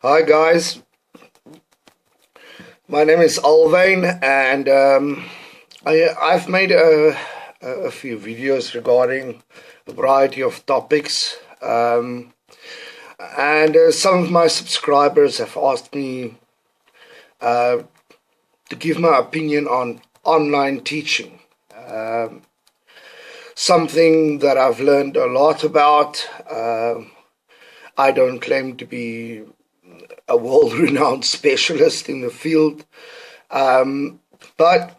Hi guys, my name is Alvain and I've made a few videos regarding a variety of topics and some of my subscribers have asked me to give my opinion on online teaching. Something that I've learned a lot about. I don't claim to be a world-renowned specialist in the field, but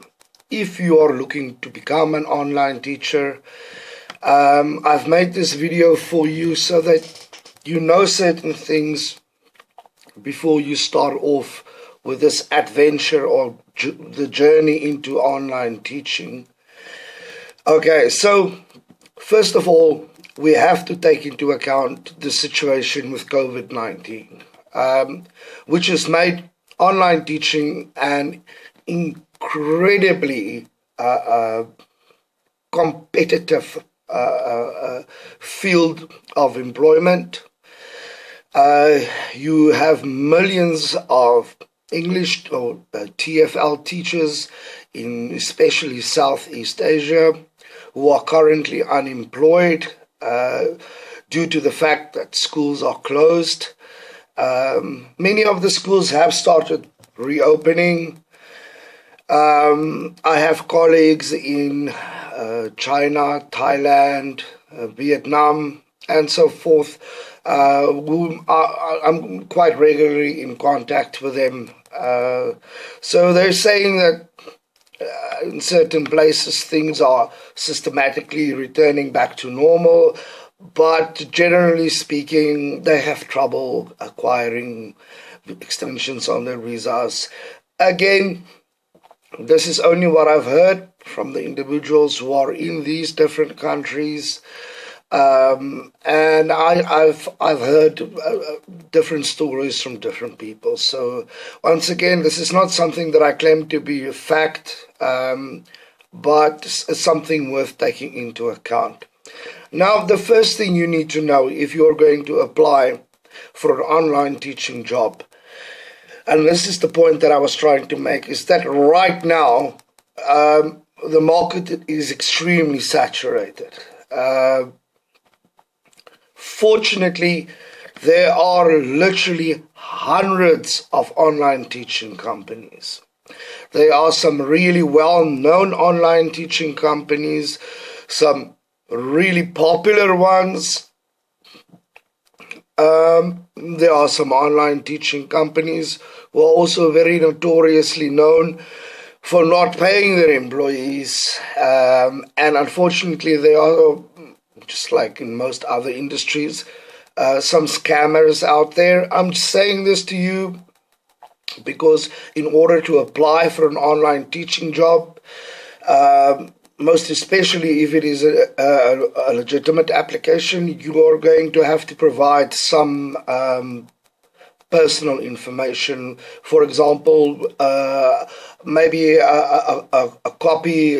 if you are looking to become an online teacher, I've made this video for you so that you know certain things before you start off with this adventure or the journey into online teaching. Okay, so first of all, we have to take into account the situation with COVID-19, which has made online teaching an incredibly competitive field of employment. You have millions of English or TFL teachers in especially Southeast Asia who are currently unemployed due to the fact that schools are closed. Many of the schools have started reopening. I have colleagues in China, Thailand, Vietnam, and so forth, whom I'm quite regularly in contact with them. So they're saying that in certain places things are systematically returning back to normal, but generally speaking, they have trouble acquiring extensions on their visas. Again, this is only what I've heard from the individuals who are in these different countries. And I've heard different stories from different people. So once again, this is not something that I claim to be a fact, but something worth taking into account. Now, the first thing you need to know if you're going to apply for an online teaching job, and this is the point that I was trying to make, is that right now the market is extremely saturated. Fortunately, there are literally hundreds of online teaching companies. There are some really well-known online teaching companies, some really popular ones. There are some online teaching companies who are also very notoriously known for not paying their employees. And unfortunately, there are, just like in most other industries, some scammers out there. I'm saying this to you because in order to apply for an online teaching job, most especially if it is a legitimate application, you are going to have to provide some personal information. For example, maybe a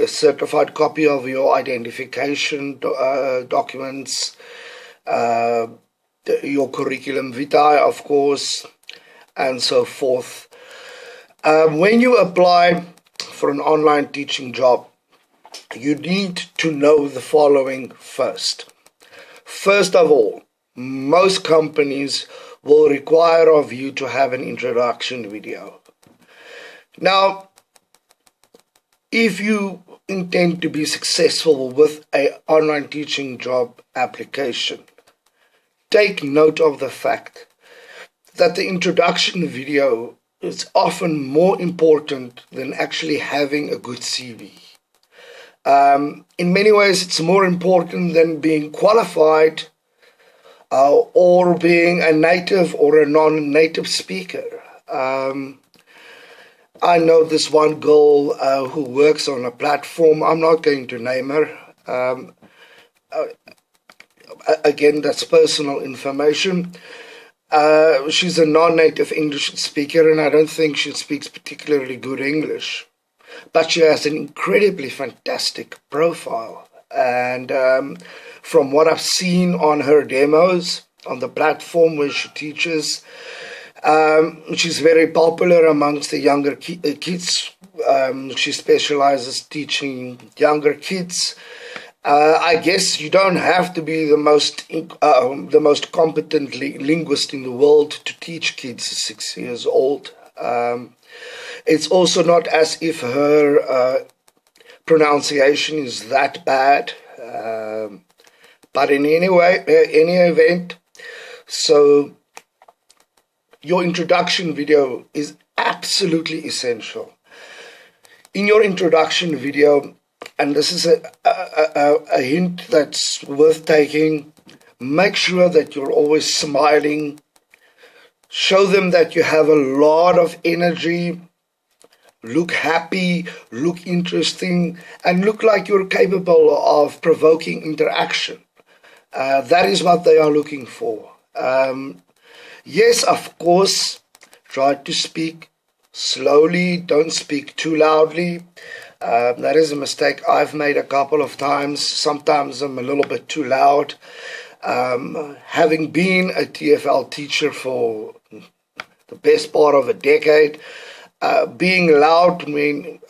certified copy of your identification documents, your curriculum vitae, of course, and so forth. When you apply for an online teaching job, you need to know the following first. First of all, most companies will require of you to have an introduction video. Now, if you intend to be successful with an online teaching job application, take note of the fact that the introduction video is often more important than actually having a good CV. In many ways, it's more important than being qualified or being a native or a non-native speaker. I know this one girl who works on a platform. I'm not going to name her. Again, that's personal information. She's a non-native English speaker, and I don't think she speaks particularly good English. But she has an incredibly fantastic profile. And from what I've seen on her demos on the platform where she teaches, She's very popular amongst the younger kids. She specializes teaching younger kids. I guess you don't have to be the most competent linguist in the world to teach kids 6 years old. It's also not as if her pronunciation is that bad. But in any event, so your introduction video is absolutely essential. In your introduction video, and this is a hint that's worth taking, make sure that you're always smiling. Show them that you have a lot of energy. Look happy, look interesting, and look like you're capable of provoking interaction. That is what they are looking for. Yes, of course, try to speak slowly, don't speak too loudly. That is a mistake I've made a couple of times. Sometimes I'm a little bit too loud. Having been a TFL teacher for the best part of a decade, being loud when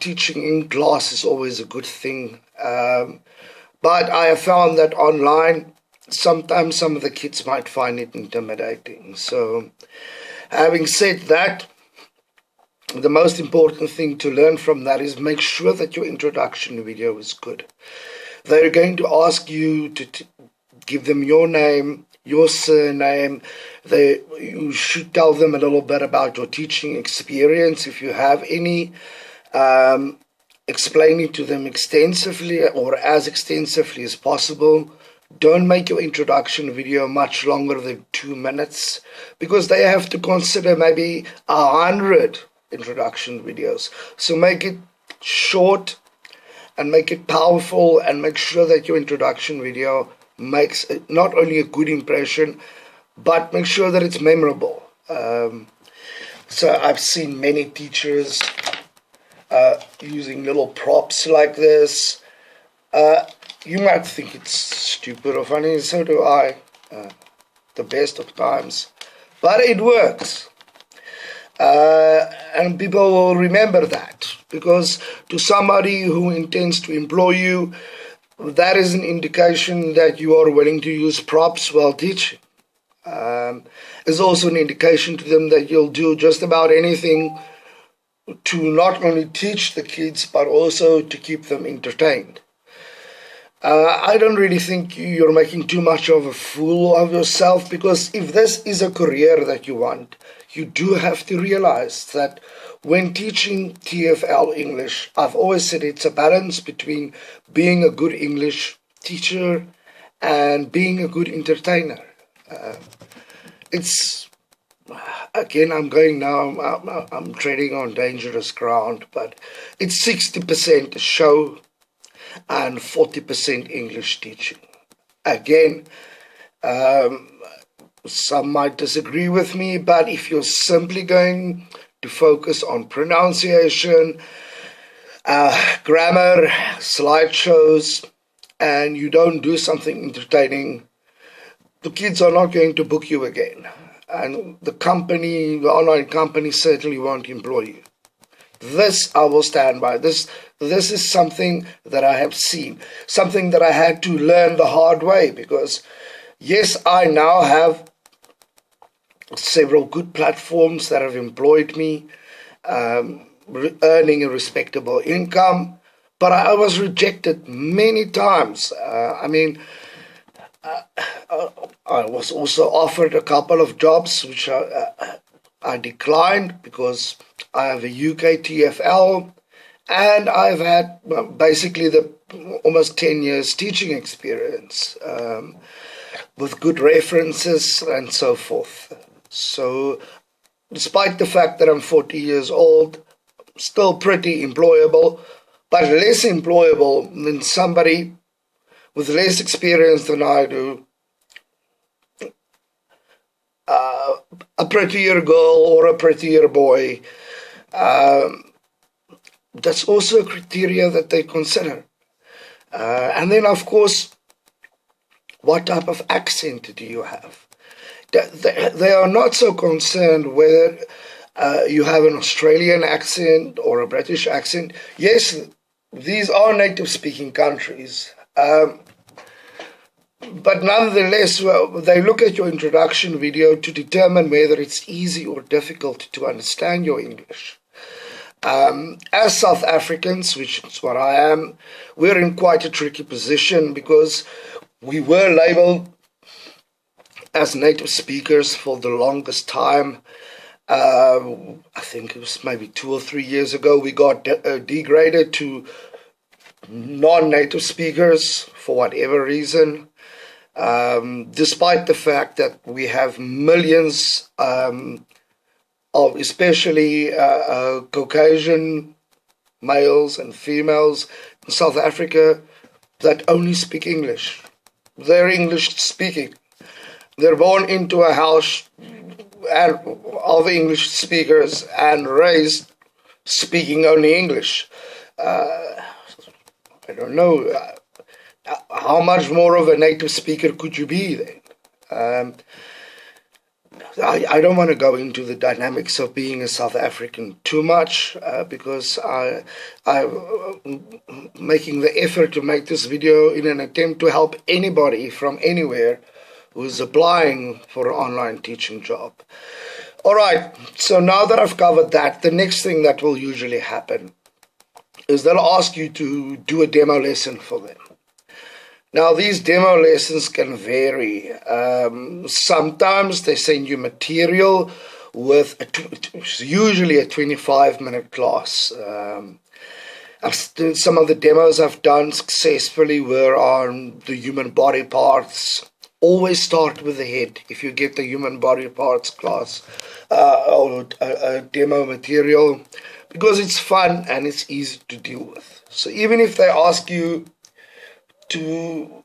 teaching in class is always a good thing. But I have found that online, sometimes some of the kids might find it intimidating. So, having said that, the most important thing to learn from that is make sure that your introduction video is good. They're going to ask you to give them your name, your surname. You should tell them a little bit about your teaching experience if you have any. Explain it to them extensively or as extensively as possible. Don't make your introduction video much longer than 2 minutes because they have to consider maybe 100 introduction videos. So make it short and make it powerful and make sure that your introduction video makes not only a good impression but make sure that it's memorable. So I've seen many teachers using little props like this. You might think it's stupid or funny, so do I, the best of times, but it works. And people will remember that because to somebody who intends to employ you, that is an indication that you are willing to use props while teaching. It's also an indication to them that you'll do just about anything to not only teach the kids but also to keep them entertained. I don't really think you're making too much of a fool of yourself because if this is a career that you want, you do have to realize that when teaching TFL English, I've always said it's a balance between being a good English teacher and being a good entertainer. Again, I'm treading on dangerous ground, but it's 60% show and 40% English teaching. Again, some might disagree with me, but if you're simply going to focus on pronunciation, grammar, slideshows, and you don't do something entertaining, the kids are not going to book you again. And the online company certainly won't employ you. This I will stand by. This is something that I have seen, something that I had to learn the hard way because, yes, I now have several good platforms that have employed me, earning a respectable income, but I was rejected many times. I was also offered a couple of jobs which I declined because I have a UK TFL and I've had basically almost 10 years teaching experience with good references and so forth. So despite the fact that I'm 40 years old, still pretty employable, but less employable than somebody with less experience than I do, a prettier girl or a prettier boy. That's also a criteria that they consider. And then, of course, what type of accent do you have? they are not so concerned whether you have an Australian accent or a British accent. Yes, these are native-speaking countries, but nonetheless, they look at your introduction video to determine whether it's easy or difficult to understand your English. As South Africans, which is what I am, we're in quite a tricky position because we were labeled as native speakers for the longest time. I think it was maybe 2 or 3 years ago, we got degraded to non-native speakers for whatever reason. Despite the fact that we have millions of especially Caucasian males and females in South Africa that only speak English. They're English speaking. They're born into a house of English speakers and raised speaking only English. I don't know. How much more of a native speaker could you be then? I don't want to go into the dynamics of being a South African too much because I'm making the effort to make this video in an attempt to help anybody from anywhere who's applying for an online teaching job. All right, so now that I've covered that, the next thing that will usually happen is they'll ask you to do a demo lesson for them. Now, these demo lessons can vary. Sometimes they send you material with usually a 25-minute class. Some of the demos I've done successfully were on the human body parts. Always start with the head if you get the human body parts class or demo material, because it's fun and it's easy to deal with. So even if they ask you to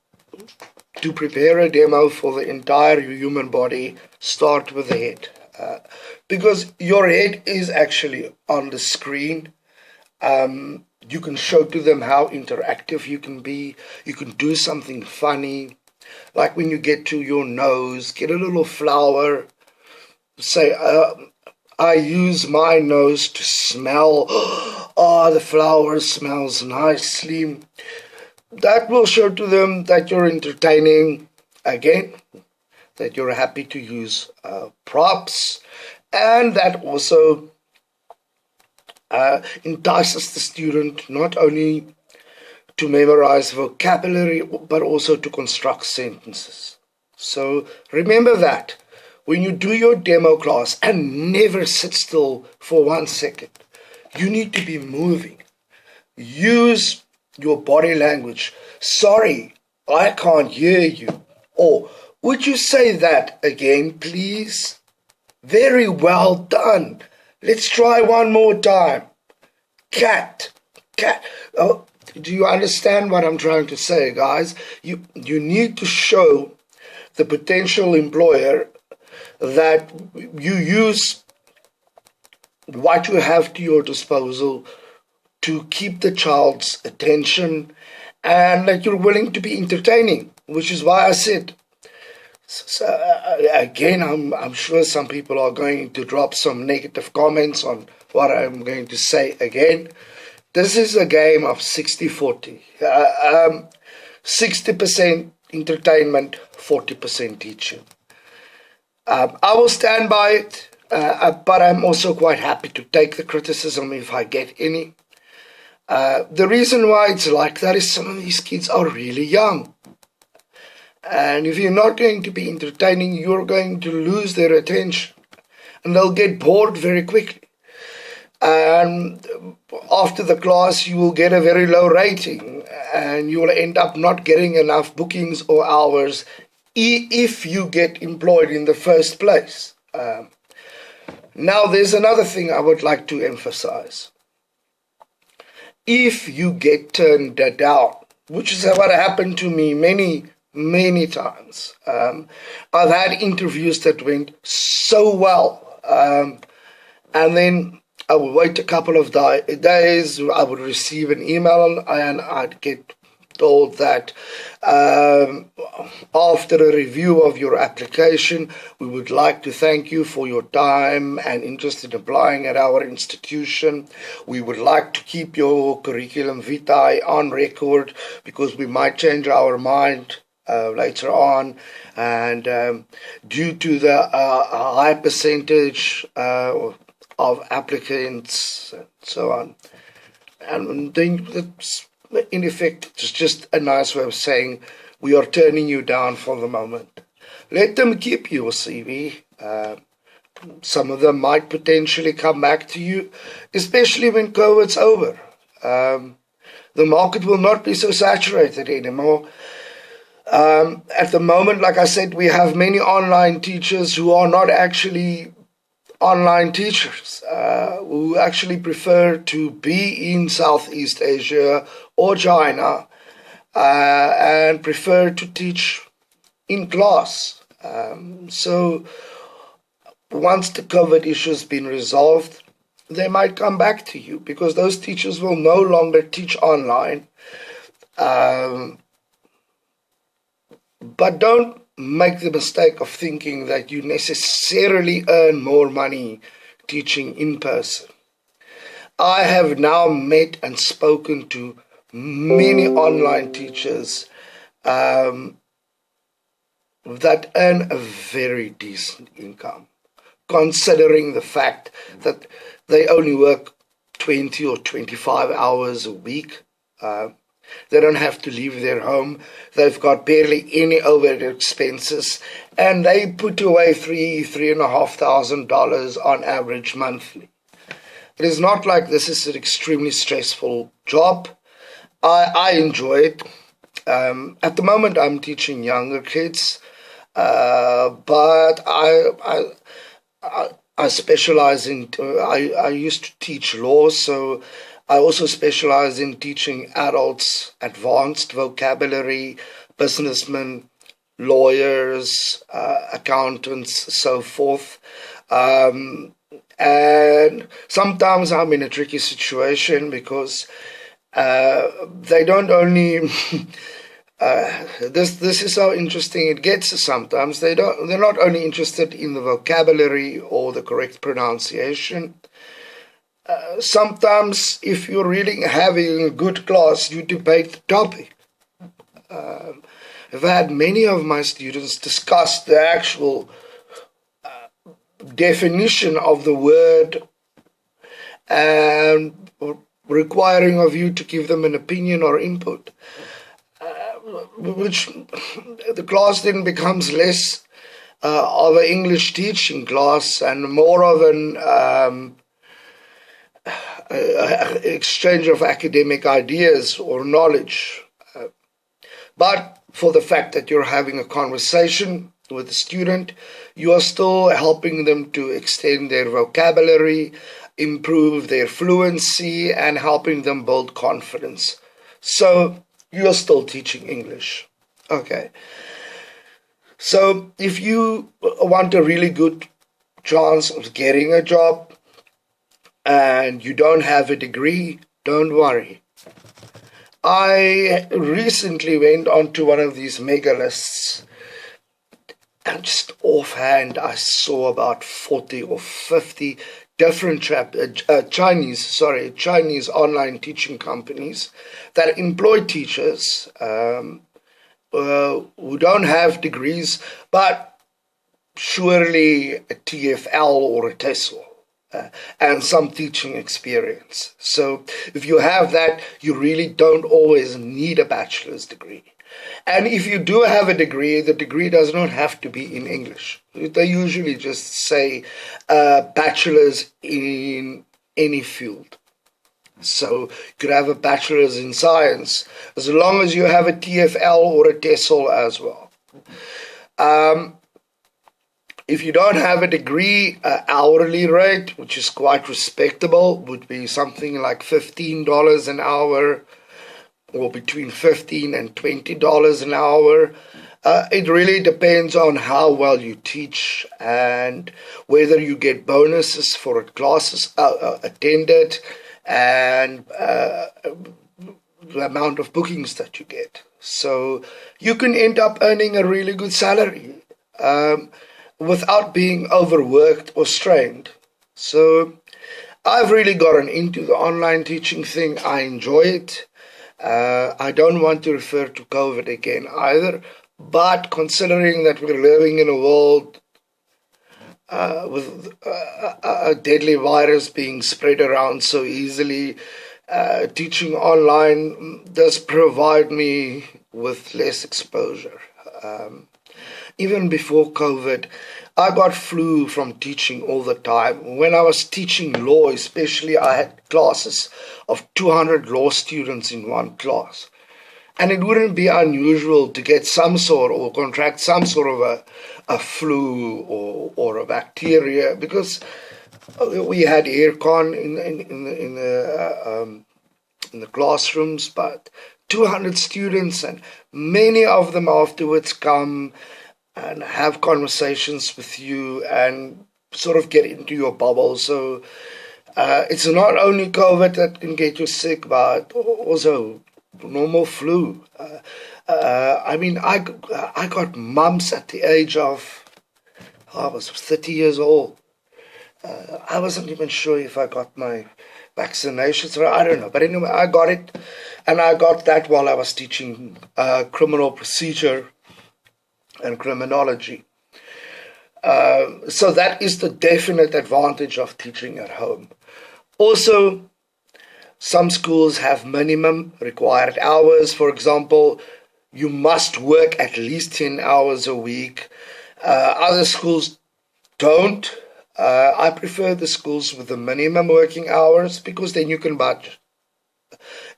prepare a demo for the entire human body, start with the head, because your head is actually on the screen. You can show to them how interactive you can be. You can do something funny, like when you get to your nose, get a little flower, say, I use my nose to smell. Oh, the flower smells nicely. That will show to them that you're entertaining, again, that you're happy to use props, and that also entices the student not only to memorize vocabulary, but also to construct sentences. So remember that when you do your demo class, and never sit still for 1 second, you need to be moving. Use your body language. Sorry, I can't hear you. Or, would you say that again, please? Very well done. Let's try one more time. Cat. Oh, do you understand what I'm trying to say, guys? You need to show the potential employer that you use what you have to your disposal to keep the child's attention, and that you're willing to be entertaining, which is why I said, again, I'm sure some people are going to drop some negative comments on what I'm going to say again. This is a game of 60-40. 60% entertainment, 40% teaching. I will stand by it, but I'm also quite happy to take the criticism if I get any. The reason why it's like that is some of these kids are really young. And if you're not going to be entertaining, you're going to lose their attention. And they'll get bored very quickly. And after the class, you will get a very low rating. And you will end up not getting enough bookings or hours if you get employed in the first place. Now, there's another thing I would like to emphasize. If you get turned down, which is what happened to me many times. I've had interviews that went so well, and then I would wait a couple of days, I would receive an email and I'd get told that after a review of your application, we would like to thank you for your time and interest in applying at our institution. We would like to keep your curriculum vitae on record because we might change our mind later on, and due to the high percentage of applicants and so on. And then it's, in effect, it's just a nice way of saying we are turning you down for the moment. Let them keep your CV. Some of them might potentially come back to you, especially when COVID's over. The market will not be so saturated anymore. At the moment, like I said, we have many online teachers who are not actually online teachers, who actually prefer to be in Southeast Asia or China and prefer to teach in class. So once the COVID issue has been resolved, they might come back to you because those teachers will no longer teach online. But don't make the mistake of thinking that you necessarily earn more money teaching in person. I have now met and spoken to many online teachers that earn a very decent income, considering the fact that they only work 20 or 25 hours a week. They don't have to leave their home. They've got barely any overhead expenses, and they put away $3,500 on average monthly. It is not like this is an extremely stressful job. I enjoy it. At the moment, I'm teaching younger kids, but I specialize in. I used to teach law, so I also specialize in teaching adults advanced vocabulary, businessmen, lawyers, accountants, so forth. And sometimes I'm in a tricky situation because they don't only this is how interesting it gets sometimes. They're not only interested in the vocabulary or the correct pronunciation. Sometimes, if you're really having a good class, you debate the topic. I've had many of my students discuss the actual definition of the word and requiring of you to give them an opinion or input, which the class then becomes less of an English teaching class and more of an exchange of academic ideas or knowledge. But for the fact that you're having a conversation with a student, you are still helping them to extend their vocabulary, improve their fluency, and helping them build confidence. So you're still teaching English. Okay. So if you want a really good chance of getting a job, and you don't have a degree, don't worry. I recently went onto one of these mega lists, and just offhand I saw about 40 or 50 different Chinese online teaching companies that employ teachers who don't have degrees, but surely a TFL or a TESOL. And some teaching experience. So if you have that, you really don't always need a bachelor's degree. And if you do have a degree, the degree does not have to be in English. They usually just say bachelor's in any field. So you could have a bachelor's in science, as long as you have a TFL or a TESOL as well. If you don't have a degree, hourly rate, which is quite respectable, would be something like $15 an hour, or between $15 and $20 an hour. It really depends on how well you teach and whether you get bonuses for classes attended, and the amount of bookings that you get. So you can end up earning a really good salary without being overworked or strained. So I've really gotten into the online teaching thing. I enjoy it. I don't want to refer to COVID again either, but considering that we're living in a world with a deadly virus being spread around so easily, teaching online does provide me with less exposure. Even before COVID, I got flu from teaching all the time. When I was teaching law, especially, I had classes of 200 law students in one class. And it wouldn't be unusual to get some sort or contract some sort of a flu or a bacteria, because we had aircon in the classrooms, but 200 students, and many of them afterwards come and have conversations with you and sort of get into your bubble. So it's not only COVID that can get you sick, but also normal flu. I got mumps at the age of, I was 30 years old. I wasn't even sure if I got my vaccinations, or I don't know. But anyway, I got it, and I got that while I was teaching criminal procedure and criminology. So that is the definite advantage of teaching at home. Also, some schools have minimum required hours. For example, you must work at least 10 hours a week. Other schools don't. I prefer the schools with the minimum working hours, because then you can budget.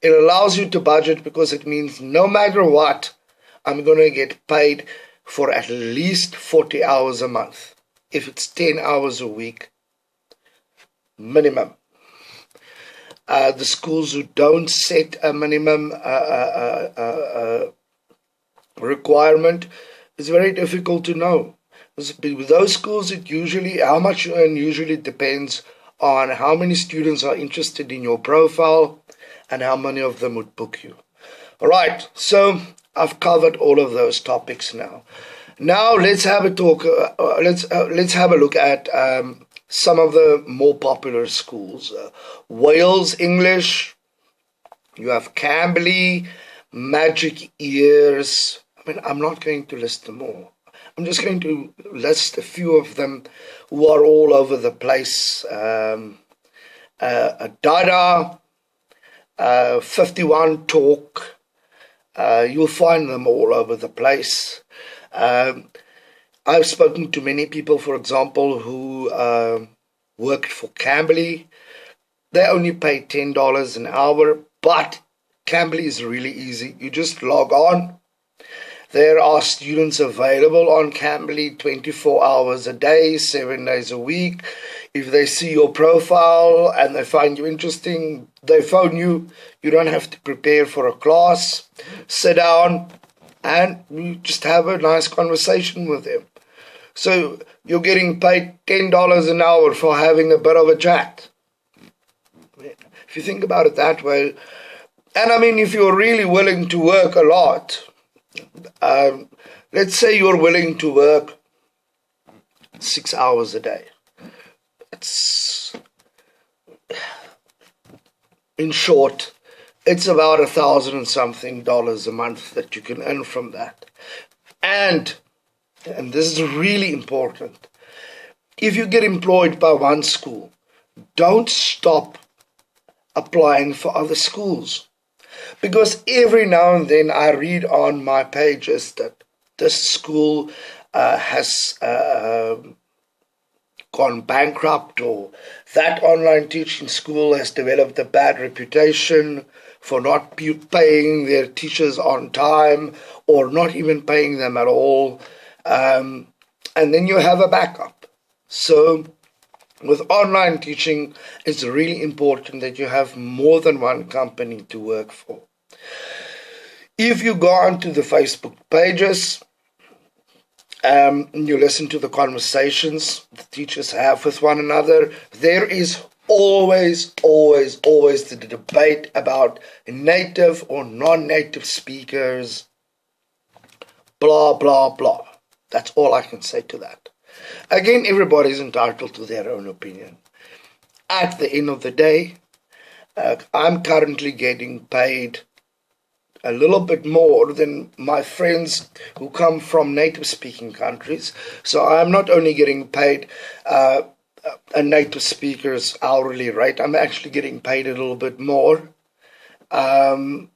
It allows you to budget because it means no matter what, I'm going to get paid for at least 40 hours a month. If it's 10 hours a week, minimum. The schools who don't set a minimum requirement, it's very difficult to know. With those schools, how much you earn usually depends on how many students are interested in your profile and how many of them would book you. All right, so I've covered all of those topics now. Now let's have a talk. Let's have a look at some of the more popular schools. Wales English. You have Cambly, Magic Ears. I'm not going to list them all. I'm just going to list a few of them who are all over the place. Dada, 51 Talk. You'll find them all over the place. I've spoken to many people, for example, who worked for Cambly. They only pay $10 an hour, but Cambly is really easy. You just log on. There are students available on Cambly 24 hours a day, 7 days a week. If they see your profile and they find you interesting, they phone you. You don't have to prepare for a class. Sit down and you just have a nice conversation with them. So you're getting paid $10 an hour for having a bit of a chat. If you think about it that way, and if you're really willing to work a lot, let's say you're willing to work 6 hours a day. In short, it's about $1,000 and something a month that you can earn from that. And this is really important, if you get employed by one school, don't stop applying for other schools. Because every now and then I read on my pages that this school has gone bankrupt, or that online teaching school has developed a bad reputation for not paying their teachers on time, or not even paying them at all. And then you have a backup. So with online teaching, it's really important that you have more than one company to work for. If you go onto the Facebook pages, you listen to the conversations the teachers have with one another, there is always the debate about native or non-native speakers, blah, blah, blah. That's all I can say to that. Again, everybody's entitled to their own opinion. At the end of the day, I'm currently getting paid a little bit more than my friends who come from native-speaking countries. So I'm not only getting paid a native speaker's hourly rate, I'm actually getting paid a little bit more. Although,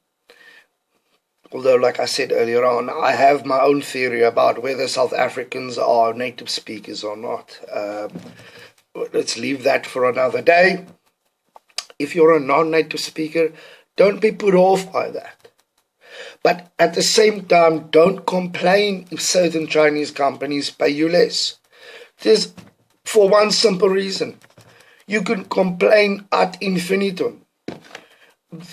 like I said earlier on, I have my own theory about whether South Africans are native speakers or not. Let's leave that for another day. If you're a non-native speaker, don't be put off by that. But at the same time, don't complain if certain Chinese companies pay you less. There's, for one simple reason, you can complain ad infinitum.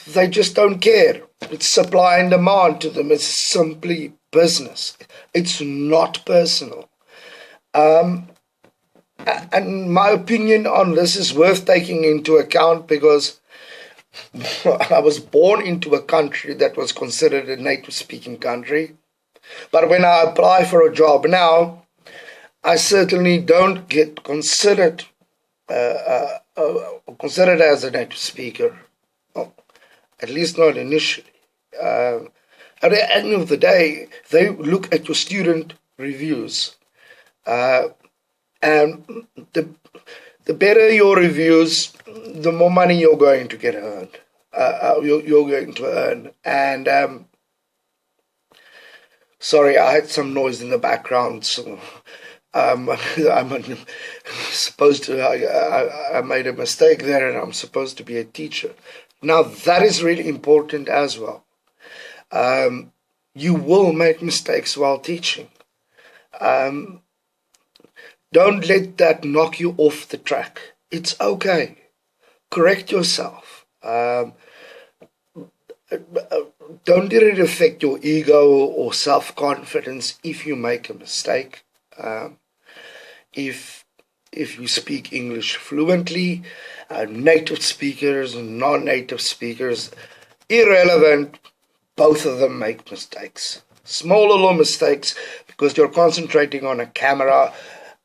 They just don't care. It's supply and demand to them. It's simply business. It's not personal. And my opinion on this is worth taking into account because I was born into a country that was considered a native-speaking country. But when I apply for a job now, I certainly don't get considered as a native speaker. Well, at least not initially. At the end of the day, they look at your student reviews. And the better your reviews, the more money you're going to get earned. You're going to earn. And sorry, I had some noise in the background. So I'm supposed to. I made a mistake there, and I'm supposed to be a teacher. Now that is really important as well. You will make mistakes while teaching. Don't let that knock you off the track. It's okay. Correct yourself. Don't let it affect your ego or self-confidence if you make a mistake. If you speak English fluently, native speakers and non-native speakers, irrelevant, both of them make mistakes. Small little mistakes because you're concentrating on a camera,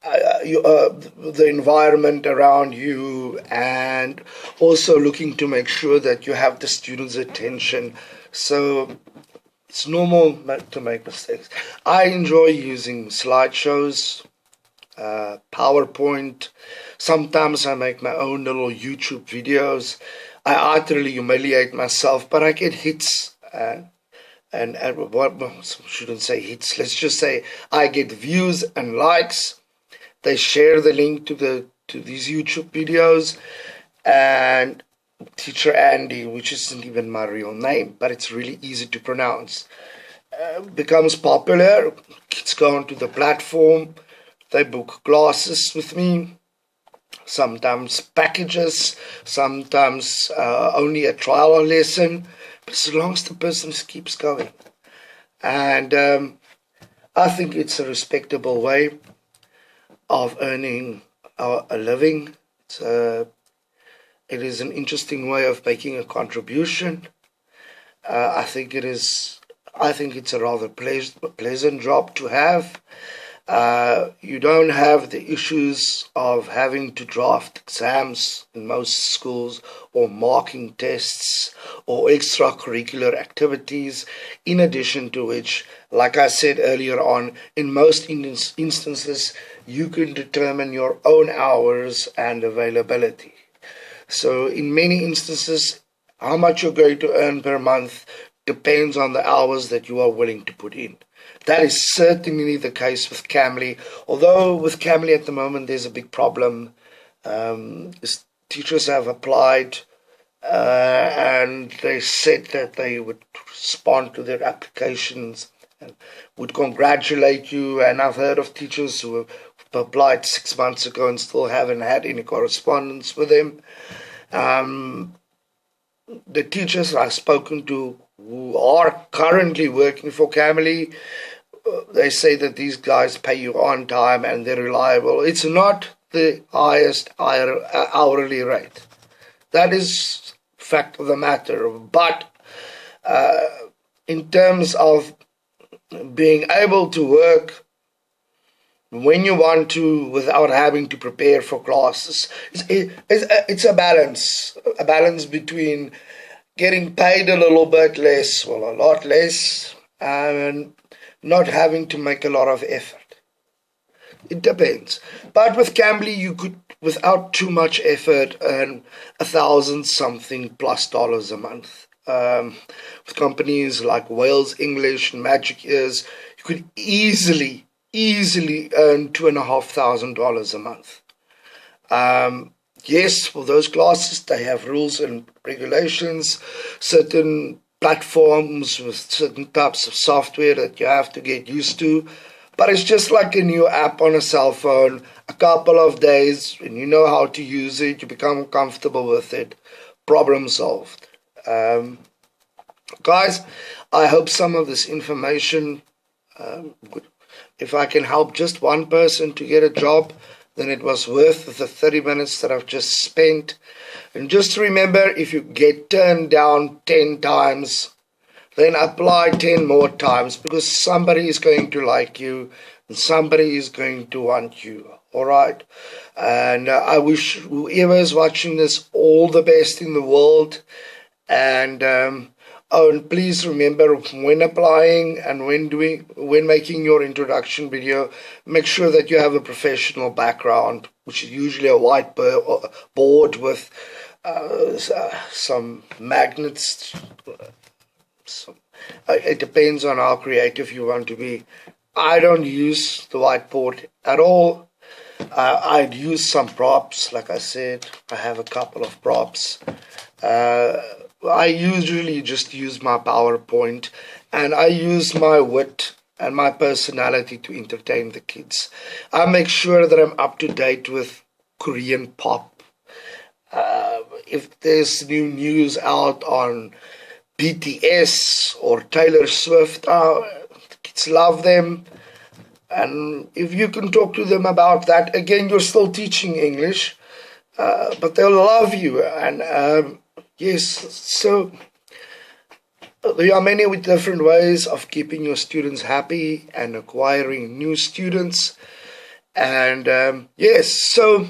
the environment around you, and also looking to make sure that you have the students' attention. So it's normal to make mistakes. I enjoy using slideshows, PowerPoint. Sometimes I make my own little YouTube videos. I utterly humiliate myself, but I get hits. And shouldn't say hits. Let's just say I get views and likes. They share the link to these YouTube videos, and Teacher Andy, which isn't even my real name, but it's really easy to pronounce, becomes popular. Kids go onto the platform. They book classes with me. Sometimes packages. Sometimes only a trial lesson. But as long as the business keeps going, and I think it's a respectable way of earning a living. It is an interesting way of making a contribution. I think it's a rather pleasant job to have. You don't have the issues of having to draft exams in most schools, or marking tests, or extracurricular activities, in addition to which, like I said earlier on, in most instances, you can determine your own hours and availability. So in many instances, how much you're going to earn per month depends on the hours that you are willing to put in. That is certainly the case with Cambly, although with Cambly at the moment there's a big problem. Teachers have applied and they said that they would respond to their applications and would congratulate you, and I've heard of teachers who have applied 6 months ago and still haven't had any correspondence with them. The teachers I've spoken to who are currently working for Cambly, they say that these guys pay you on time and they're reliable. It's not the highest hourly rate. That is fact of the matter. But in terms of being able to work when you want to without having to prepare for classes, it's a balance between getting paid a little bit less, well, a lot less, and not having to make a lot of effort. It depends. But with Cambly, you could, without too much effort, earn 1,000 something plus dollars a month. With companies like Wales English and Magic Ears, you could easily earn $2,500 a month. Yes, for those classes, they have rules and regulations, certain platforms with certain types of software that you have to get used to. But it's just like a new app on a cell phone. A couple of days, and you know how to use it, you become comfortable with it. Problem solved. Guys, I hope some of this information, if I can help just one person to get a job, then it was worth the 30 minutes that I've just spent. And just remember, if you get turned down 10 times, then apply 10 more times, because somebody is going to like you and somebody is going to want you. All right. And I wish whoever is watching this all the best in the world. And and please remember, when applying and when making your introduction video, make sure that you have a professional background, which is usually a white board with some magnets. It depends on how creative you want to be. I don't use the whiteboard at all. I'd use some props. Like I said, I have a couple of props. I usually just use my PowerPoint, and I use my wit and my personality to entertain the kids. I make sure that I'm up to date with Korean pop. If there's new news out on BTS or Taylor Swift, the kids love them. And if you can talk to them about that, again, you're still teaching English, but they'll love you. And yes, so there are many different ways of keeping your students happy and acquiring new students. And yes, so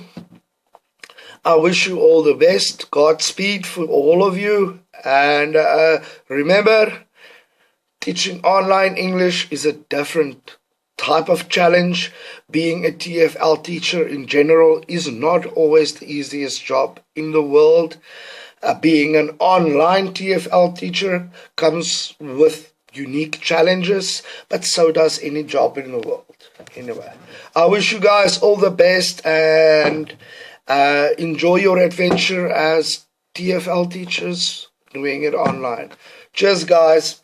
I wish you all the best. Godspeed for all of you. And remember, teaching online English is a different type of challenge. Being a TFL teacher in general is not always the easiest job in the world. Being an online TFL teacher comes with unique challenges, but so does any job in the world. Anyway, I wish you guys all the best, and enjoy your adventure as TFL teachers doing it online. Cheers, guys.